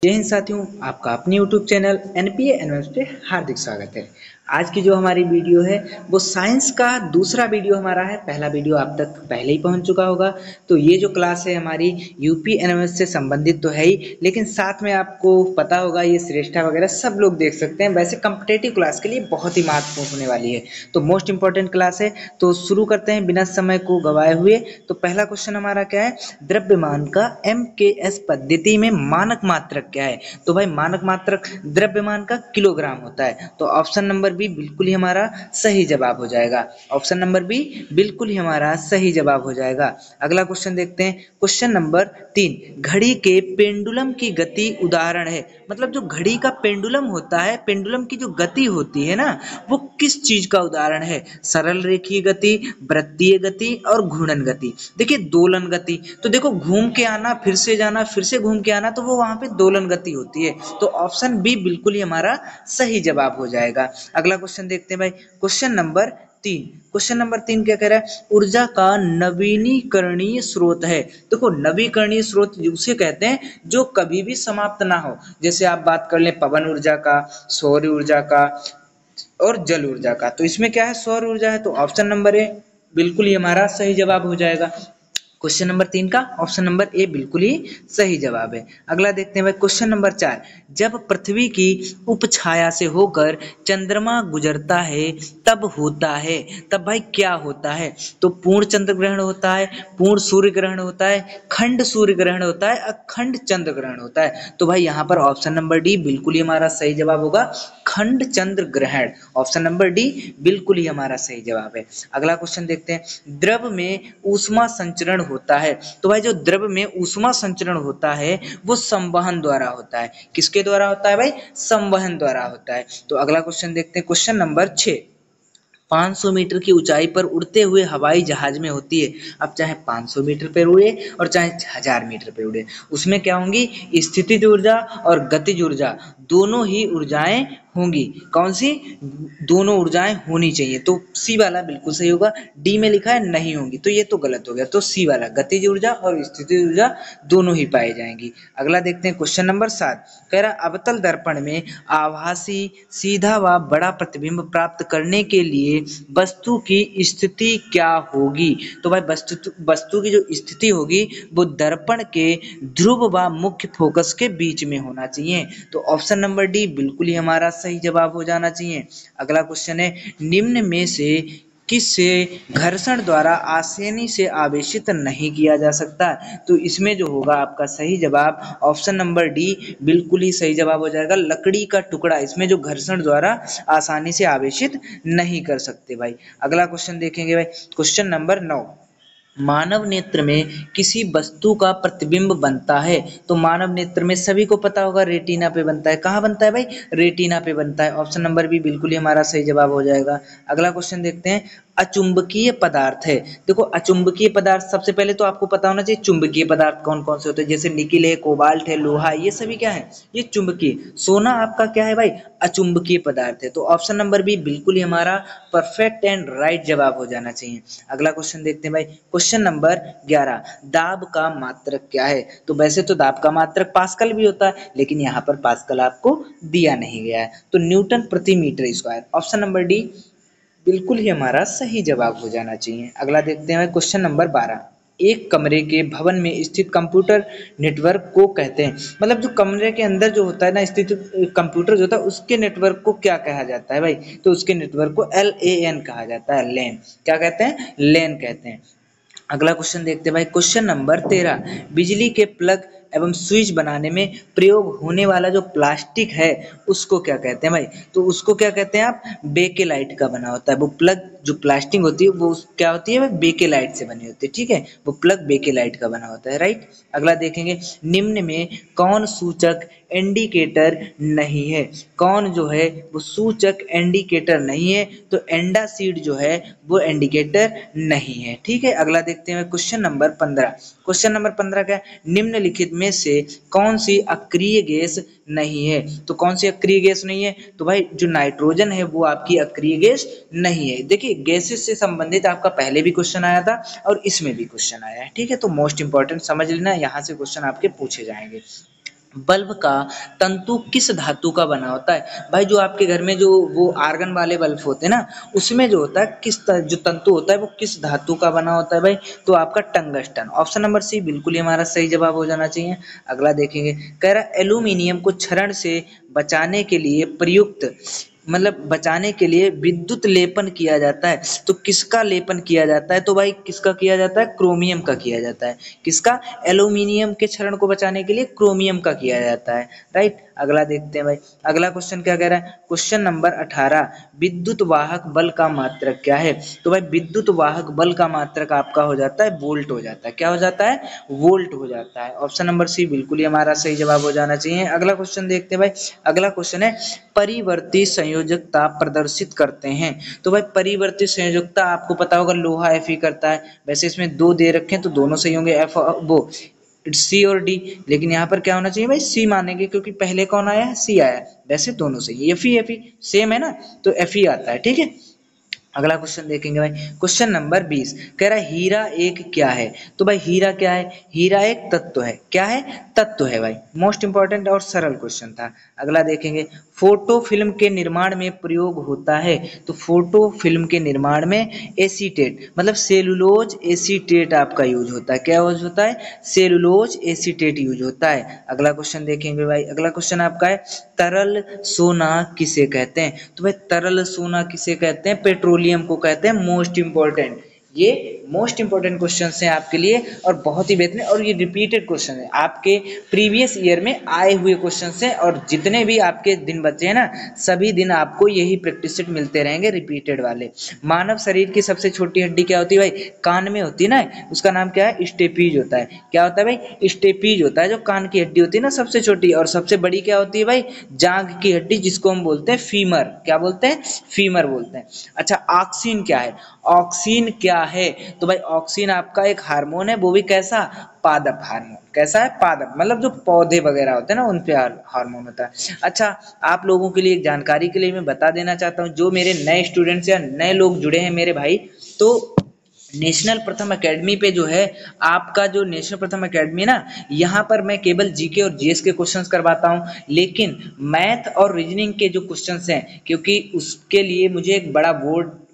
जय हिंद साथियों, आपका अपने यूट्यूब चैनल एनपीए एनएमएस पे हार्दिक स्वागत है। आज की जो हमारी वीडियो है वो साइंस का दूसरा वीडियो हमारा है। पहला वीडियो आप तक पहले ही पहुंच चुका होगा। तो ये जो क्लास है हमारी यूपी एनएमएस से संबंधित तो है ही, लेकिन साथ में आपको पता होगा ये श्रेष्ठा वगैरह सब लोग देख सकते हैं। वैसे कम्पिटेटिव क्लास के लिए बहुत ही महत्वपूर्ण होने वाली है, तो मोस्ट इंपॉर्टेंट क्लास है। तो शुरू करते हैं बिना समय को गवाए हुए। तो पहला क्वेश्चन हमारा क्या है, द्रव्यमान का एमकेएस पद्धति में मानक मात्रक क्या है। तो भाई मानक मात्रक द्रव्यमान का किलोग्राम होता है। तो ऑप्शन नंबर बी बिल्कुल ही हमारा सही जवाब हो जाएगा। ऑप्शन नंबर बी बिल्कुल ही हमारा सही जवाब हो जाएगा। अगला क्वेश्चन देखते हैं, क्वेश्चन नंबर 3, घड़ी के पेंडुलम की गति उदाहरण है। मतलब जो घड़ी का पेंडुलम होता है, पेंडुलम की जो गति होती है ना, वो किस चीज का उदाहरण है। सरल रेखीय गति, वृत्तीय गति और घूर्णन गति। देखिए दोलन गति, तो देखो घूम के आना फिर से जाना फिर से घूम के आना, तो वो वहां पे दोलन गति होती है। तो ऑप्शन बी बिल्कुल ही हमारा सही जवाब हो जाएगा। अगला क्वेश्चन देखते हैं भाई, क्वेश्चन नंबर 3। क्वेश्चन नंबर 3 क्या कह रहा है, ऊर्जा का नवीनीकरणीय स्रोत है। देखो नवीकरणीय स्रोत उसे कहते हैं जो कभी भी समाप्त ना हो। जैसे आप बात कर लें पवन ऊर्जा का, सौर ऊर्जा का और जल ऊर्जा का। तो इसमें क्या है, सौर ऊर्जा है। तो ऑप्शन नंबर ए बिल्कुल ही हमारा सही जवाब हो जाएगा। क्वेश्चन नंबर 3 का ऑप्शन नंबर ए बिल्कुल ही सही जवाब है। अगला देखते हैं भाई, क्वेश्चन नंबर 4, जब पृथ्वी की उपछाया से होकर चंद्रमा गुजरता है तब होता है। तब भाई क्या होता है। तो पूर्ण चंद्र ग्रहण होता है, पूर्ण सूर्य ग्रहण होता है, खंड सूर्य ग्रहण होता है, अखंड चंद्र ग्रहण होता है। तो भाई यहाँ पर ऑप्शन नंबर डी बिल्कुल ही हमारा सही जवाब होगा, खंड चंद्र ग्रहण। ऑप्शन नंबर डी बिल्कुल ही हमारा सही जवाब है। अगला क्वेश्चन देखते हैं, द्रव में ऊष्मा संचरण होता है। तो भाई जो द्रव में ऊष्मा संचरण होता है वो संवहन द्वारा होता है। किसके द्वारा होता है भाई, संवहन द्वारा होता है। तो अगला क्वेश्चन देखते हैं, क्वेश्चन नंबर 6, 500 मीटर की ऊंचाई पर उड़ते हुए हवाई जहाज में होती है। अब चाहे 500 मीटर पर उड़े और चाहे 1000 मीटर पर उड़े, उसमें क्या होंगी, स्थितिज ऊर्जा और गतिज ऊर्जा दोनों ही ऊर्जाएं होंगी। कौन सी, दोनों ऊर्जाएं होनी चाहिए। तो सी वाला बिल्कुल सही होगा। डी में लिखा है नहीं होंगी, तो ये तो गलत हो गया। तो सी वाला, गतिज ऊर्जा और स्थितिज ऊर्जा दोनों ही पाई जाएंगी। अगला देखते हैं, क्वेश्चन नंबर 7, कह रहा अवतल दर्पण में आभासी सीधा व बड़ा प्रतिबिंब प्राप्त करने के लिए वस्तु की स्थिति क्या होगी। तो भाई वस्तु की जो स्थिति होगी वो दर्पण के ध्रुव व मुख्य फोकस के बीच में होना चाहिए। तो ऑप्शन नंबर डी बिल्कुल ही हमारा सही जवाब हो जाना चाहिए। अगला क्वेश्चन है, निम्न में से किससे घर्षण द्वारा आसानी से आवेशित नहीं किया जा सकता। तो इसमें जो होगा आपका सही जवाब ऑप्शन नंबर डी बिल्कुल ही सही जवाब हो जाएगा, लकड़ी का टुकड़ा। इसमें जो घर्षण द्वारा आसानी से आवेशित नहीं कर सकते भाई। अगला क्वेश्चन देखेंगे भाई, क्वेश्चन नंबर 9, मानव नेत्र में किसी वस्तु का प्रतिबिंब बनता है। तो मानव नेत्र में सभी को पता होगा रेटिना पे बनता है। कहाँ बनता है भाई, रेटिना पे बनता है। ऑप्शन नंबर बी बिल्कुल ही हमारा सही जवाब हो जाएगा। अगला क्वेश्चन देखते हैं, अचुंबकीय पदार्थ है। देखो अचुंबकीय पदार्थ, सबसे पहले तो आपको पता होना चाहिए चुंबकीय पदार्थ कौन कौन से होते हैं। जैसे निकिल है, कोबाल्ट है, लोहा है, ये सभी क्या है, ये चुंबकीय। सोना आपका क्या है भाई, अचुंबकीय पदार्थ है। तो ऑप्शन नंबर बी बिल्कुल ही हमारा परफेक्ट एंड राइट जवाब हो जाना चाहिए। अगला क्वेश्चन देखते हैं भाई, क्वेश्चन नंबर 11, दाब का मात्रक क्या है। तो वैसे तो दाब का मात्रक पास्कल भी होता है, लेकिन यहाँ पर पास्कल आपको दिया नहीं गया है। तो न्यूटन प्रति metre square. Option number D बिल्कुल ही हमारा सही जवाब हो जाना चाहिए। अगला देखते हैं क्वेश्चन नंबर 12, एक कमरे के भवन में स्थित कंप्यूटर नेटवर्क को कहते हैं। मतलब जो कमरे के अंदर जो होता है ना स्थित कंप्यूटर जो होता है, उसके नेटवर्क को क्या कहा जाता है भाई। तो उसके नेटवर्क को LAN कहा जाता है, लैन। क्या कहते हैं, लैन कहते हैं। अगला क्वेश्चन देखते हैं भाई, क्वेश्चन नंबर 13, बिजली के प्लग एवं स्विच बनाने में प्रयोग होने वाला जो प्लास्टिक है उसको क्या कहते हैं भाई। तो उसको क्या कहते हैं आप, बेकेलाइट का बना होता है। वो प्लग जो प्लास्टिक होती है वो क्या होती है, बेकेलाइट से बनी होती है। ठीक है, वो प्लग बेकेलाइट का बना होता है, राइट। अगला देखेंगे, निम्न में कौन सूचक इंडिकेटर नहीं है। कौन जो है वो सूचक इंडिकेटर नहीं है। तो एंडासीड जो है वो इंडिकेटर नहीं है। ठीक है, अगला देखते हैं क्वेश्चन नंबर 15। क्वेश्चन नंबर 15 क्या है, निम्नलिखित में से कौन सी अक्रिय गैस नहीं है। तो कौन सी अक्रिय गैस नहीं है, तो भाई जो नाइट्रोजन है वो आपकी अक्रिय गैस नहीं है। देखिए गैसेस से संबंधित आपका पहले भी क्वेश्चन आया था और इसमें भी क्वेश्चन आया है। ठीक है, तो मोस्ट इंपॉर्टेंट समझ लेना, यहाँ से क्वेश्चन आपके पूछे जाएंगे। बल्ब का तंतु किस धातु का बना होता है? भाई जो आपके घर में जो वो आर्गन वाले बल्ब होते हैं ना, उसमें जो होता है जो तंतु होता है वो किस धातु का बना होता है भाई? तो आपका टंगस्टन। ऑप्शन नंबर सी बिल्कुल ही हमारा सही जवाब हो जाना चाहिए। अगला देखेंगे, कह रहा है एल्यूमिनियम को क्षरण से बचाने के लिए प्रयुक्त मतलब बचाने के लिए विद्युत लेपन किया जाता है, तो किसका लेपन किया जाता है? तो भाई किसका किया जाता है? क्रोमियम का किया जाता है। किसका? एल्यूमिनियम के क्षरण को बचाने के लिए क्रोमियम का किया जाता है, राइट। अगला देखते हैं भाई, अगला क्वेश्चन क्या कह रहा है? क्वेश्चन नंबर 18, विद्युत वाहक बल का मात्रक क्या है? तो भाई विद्युत वाहक बल का मात्रक आपका हो जाता है वोल्ट हो जाता है। क्या हो जाता है? वोल्ट हो जाता है। ऑप्शन नंबर सी बिल्कुल ही हमारा सही जवाब हो जाना चाहिए। अगला क्वेश्चन देखते हैं भाई, अगला क्वेश्चन है परिवर्ती संयोजकता प्रदर्शित करते हैं। तो भाई परिवर्ती संयोजकता आपको पता होगा लोहा Fe करता है। वैसे इसमें दो दे रखे हैं तो दोनों सही होंगे, एफ वो सी और डी, लेकिन यहाँ पर क्या होना चाहिए भाई? सी मानेंगे क्योंकि पहले कौन आया है? सी आया है। वैसे दोनों सही, एफ ई सेम है ना, तो एफ ई आता है, ठीक है। अगला क्वेश्चन देखेंगे भाई, क्वेश्चन नंबर 20 कह रहा है हीरा एक क्या है? तो भाई हीरा क्या है? हीरा एक तत्व है। क्या है? तत्व है भाई। मोस्ट इंपॉर्टेंट और सरल क्वेश्चन था। अगला देखेंगे, फोटो फिल्म के निर्माण में प्रयोग होता है। तो फोटो फिल्म के निर्माण में एसीटेट मतलब सेलुलोज एसीटेट आपका यूज होता है। क्या यूज होता है? सेलुलोज एसीटेट यूज होता है। अगला क्वेश्चन देखेंगे भाई, अगला क्वेश्चन आपका है तरल सोना किसे कहते हैं? तो भाई तरल सोना किसे कहते हैं? पेट्रोलियम को कहते हैं। मोस्ट इंपॉर्टेंट, ये मोस्ट इंपॉर्टेंट क्वेश्चन हैं आपके लिए और बहुत ही बेहतरीन, और ये रिपीटेड क्वेश्चन है आपके प्रीवियस ईयर में आए हुए क्वेश्चन हैं, और जितने भी आपके दिन बचे हैं ना, सभी दिन आपको यही प्रैक्टिस सेट मिलते रहेंगे रिपीटेड वाले। मानव शरीर की सबसे छोटी हड्डी क्या होती है भाई? कान में होती है ना, उसका नाम क्या है? स्टेपीज होता है। क्या होता है भाई? स्टेपीज होता है, जो कान की हड्डी होती है ना सबसे छोटी। और सबसे बड़ी क्या होती है भाई? जांघ की हड्डी, जिसको हम बोलते हैं फीमर। क्या बोलते हैं? फीमर बोलते हैं। अच्छा, ऑक्सीन क्या है? ऑक्सीन क्या है? तो भाई ऑक्सीन आपका एक हार्मोन है, वो भी कैसा? पादप हार्मोन। कैसा है? पादप, मतलब जो पौधे वगैरह होते हैं ना, उन पे हार्मोन होता है। अच्छा, आप लोगों के लिए एक जानकारी के लिए मैं बता देना चाहता हूँ, जो मेरे नए स्टूडेंट्स या नए लोग जुड़े हैं मेरे भाई, तो नेशनल प्रथम एकेडमी पे जो है आपका, जो नेशनल प्रथम एकेडमी ना, यहाँ पर मैं केवल जीके और जीएस के क्वेश्चंस करवाता हूँ, लेकिन मैथ और रीजनिंग के जो क्वेश्चंस हैं, क्योंकि उसके लिए मुझे एक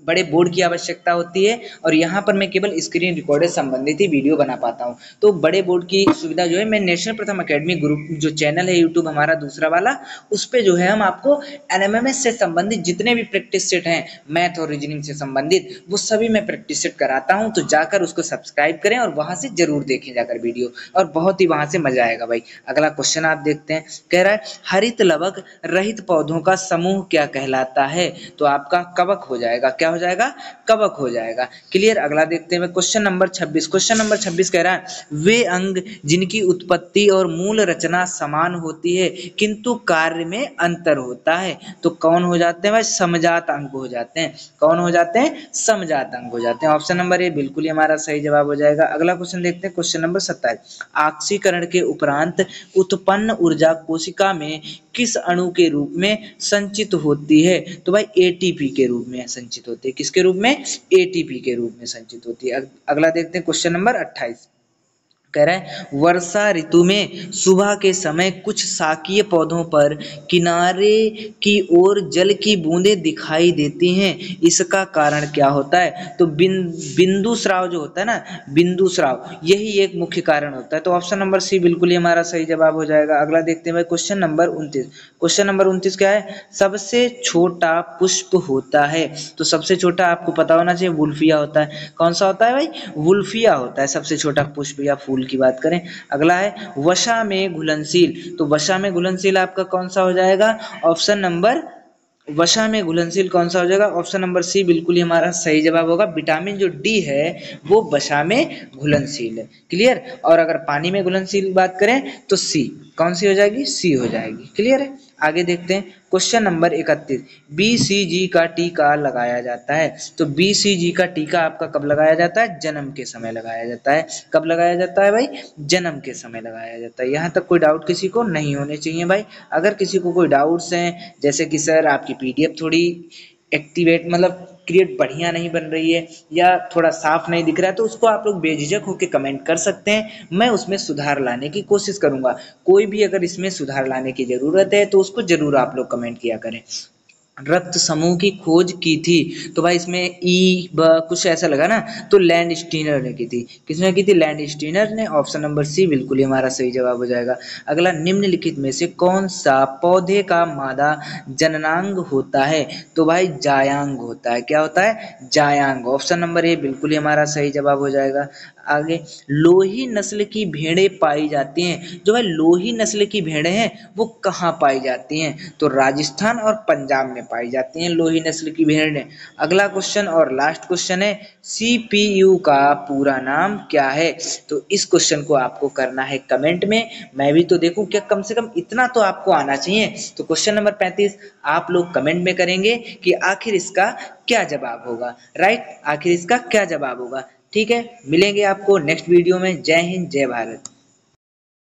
बड़े बोर्ड की आवश्यकता होती है, और यहाँ पर मैं केवल स्क्रीन रिकॉर्डर संबंधित ही वीडियो बना पाता हूँ। तो बड़े बोर्ड की सुविधा जो है, मैं नेशनल प्रथम एकेडमी ग्रुप जो चैनल है यूट्यूब हमारा दूसरा वाला, उस पे जो है हम आपको एनएमएमएस से संबंधित जितने भी प्रैक्टिस सेट हैं मैथ और रीजनिंग से संबंधित, वो सभी मैं प्रैक्टिस सेट कराता हूं। तो जाकर उसको सब्सक्राइब करें और वहां से जरूर देखें जाकर वीडियो, और बहुत ही वहां से मजा आएगा भाई। अगला क्वेश्चन आप देखते हैं, कह रहा है हरित लवक रहित पौधों का समूह क्या कहलाता है? तो आपका कवक हो जाएगा। क्या हो जाएगा? कवक हो जाएगा। क्लियर। अगला देखते हैं क्वेश्चन नंबर 26। क्वेश्चन नंबर 26 कह रहा है वे अंग जिनकी उत्पत्ति और मूल रचना समान होती है किंतु कार्य में अंतर होता है, तो कौन हो जाते हैं भाई? समजात अंग हो जाते हैं। कौन हो जाते हैं? समजात अंग हो जाते हैं। ऑप्शन नंबर ए बिल्कुल ही हमारा सही जवाब हो जाएगा। अगला क्वेश्चन देखते हैं, क्वेश्चन नंबर 27। ऑक्सीकरण के उपरांत उत्पन्न ऊर्जा कोशिका में किस अणु के रूप में संचित होती है? तो भाई एटीपी के रूप में संचित होती है। किसके रूप में? एटीपी के रूप में संचित होती है। अगला देखते हैं क्वेश्चन नंबर 28। कह रहा है वर्षा ऋतु में सुबह के समय कुछ शाकीय पौधों पर किनारे की ओर जल की बूंदें दिखाई देती हैं, इसका कारण क्या होता है? तो बिंदु स्राव जो होता है ना, बिंदु स्राव, यही एक मुख्य कारण होता है। तो ऑप्शन नंबर सी बिल्कुल ही हमारा सही जवाब हो जाएगा। अगला देखते हैं भाई क्वेश्चन नंबर 29। क्वेश्चन नंबर 29 क्या है? सबसे छोटा पुष्प होता है। तो सबसे छोटा आपको पता होना चाहिए वुल्फिया होता है। कौन सा होता है भाई? वुल्फिया होता है सबसे छोटा पुष्प या फूल की बात करें। अगला है वसा में घुलनशील। तो वसा में घुलनशील आपका कौन सा हो जाएगा? ऑप्शन नंबर, वसा में घुलनशील कौन सा हो जाएगा? ऑप्शन नंबर सी बिल्कुल ही हमारा सही जवाब होगा। विटामिन जो डी है वो वसा में घुलनशील है। क्लियर। और अगर पानी में घुलनशील बात करें तो सी, कौन सी हो जाएगी? सी हो जाएगी। क्लियर है। आगे देखते हैं क्वेश्चन नंबर 31। बीसीजी का टीका लगाया जाता है। तो बीसीजी का टीका आपका कब लगाया जाता है? जन्म के समय लगाया जाता है। कब लगाया जाता है भाई? जन्म के समय लगाया जाता है। यहाँ तक कोई डाउट किसी को नहीं होने चाहिए भाई। अगर किसी को कोई डाउट्स हैं, जैसे कि सर आपकी पीडीएफ थोड़ी एक्टिवेट मतलब क्रिएट बढ़िया नहीं बन रही है या थोड़ा साफ नहीं दिख रहा है, तो उसको आप लोग बेझिझक होकर कमेंट कर सकते हैं। मैं उसमें सुधार लाने की कोशिश करूंगा। कोई भी अगर इसमें सुधार लाने की जरूरत है तो उसको जरूर आप लोग कमेंट किया करें। रक्त समूह की खोज की थी, तो भाई इसमें ई ब कुछ ऐसा लगा ना, तो लैंड स्टीनर ने की थी। किसने की थी? लैंड स्टीनर ने। ऑप्शन नंबर सी बिल्कुल ही हमारा सही जवाब हो जाएगा। अगला, निम्नलिखित में से कौन सा पौधे का मादा जननांग होता है? तो भाई जायांग होता है। क्या होता है? जायांग। ऑप्शन नंबर ए बिल्कुल ही हमारा सही जवाब हो जाएगा। आगे, लोही नस्ल की भेड़ें पाई जाती हैं। जो भाई लोही नस्ल की भेड़ें हैं वो कहाँ पाई जाती हैं? तो राजस्थान और पंजाब में पाई जाती हैं लोही नस्ल की भेड़ें। अगला क्वेश्चन और लास्ट क्वेश्चन है, सीपीयू का पूरा नाम क्या है? तो इस क्वेश्चन को आपको करना है कमेंट में। मैं भी तो देखूं क्या, कम से कम इतना तो आपको आना चाहिए। तो क्वेश्चन नंबर 35 आप लोग कमेंट में करेंगे कि आखिर इसका क्या जवाब होगा। राइट, आखिर इसका क्या जवाब होगा। ठीक है, मिलेंगे आपको नेक्स्ट वीडियो में। जय हिंद, जय भारत।